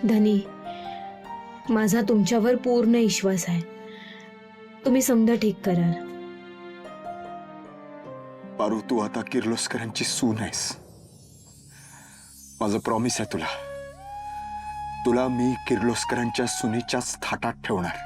धनी, माझा तुमच्यावर पूर्ण विश्वास आहे. तुम्ही समजा ठीक कराल. पारू, तू आता किर्लोस्करांची सून आहेस. माझं प्रॉमिस आहे तुला. तुला मी किर्लोस्करांच्या सुनेच्याच थाटात ठेवणार.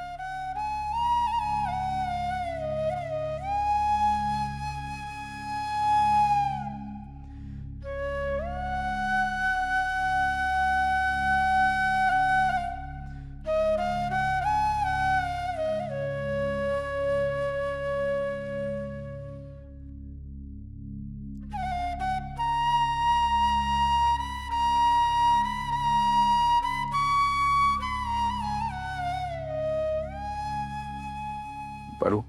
पारू,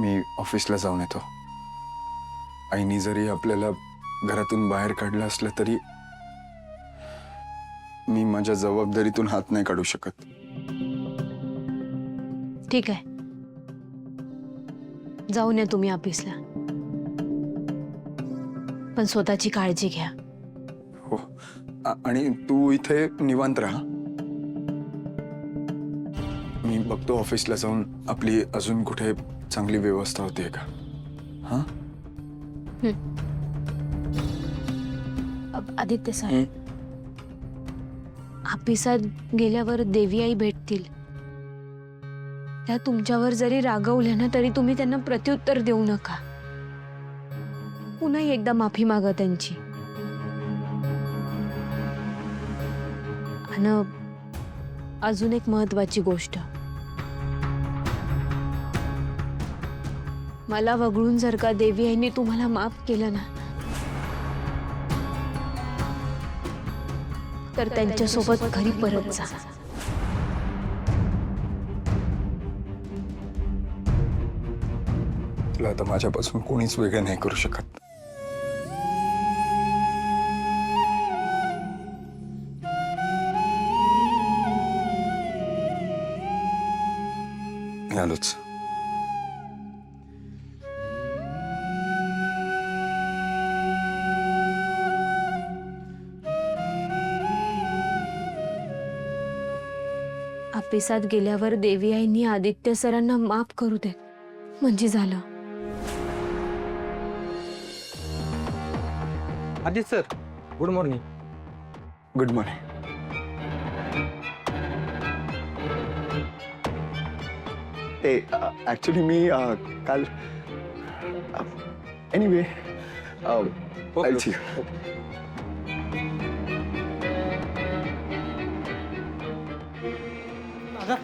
मी ऑफिसला जाऊन येतो. आईनी जरी आपल्याला घरातून बाहेर काढलं असलं तरी मी माझ्या जबाबदारीतून हात नाही काढू शकत. ठीक आहे, जाऊन या तुम्ही ऑफिसला, पण स्वतःची काळजी घ्या. हो, आणि तू इथे निवांत राहा. मी बघतो ऑफिसला जाऊन आपली अजून कुठे चांगली व्यवस्था होते का. हा, आदित्य सर, ऑफिसात गेल्यावर देवी आई भेटतील. त्या तुमच्यावर जरी रागवल्या ना तरी तुम्ही त्यांना प्रत्युत्तर देऊ नका. पुन्हा एकदा माफी मागा त्यांची. आणि अजून एक महत्वाची गोष्ट, मला वगळून जर का देवी आईने तुम्हाला माफ केलं ना तर त्यांच्यासोबत घरी परत जा. तुला आता माझ्यापासून कोणीच वेगळं नाही करू शकत. मी आलोच. ऑफिसात गेल्यावर देवी आईंनी आदित्य सरांना माफ करू दे म्हणजे झालं. Aditya sir, good morning. Good morning. Actually मी काल एनिवे I'll see you. दादा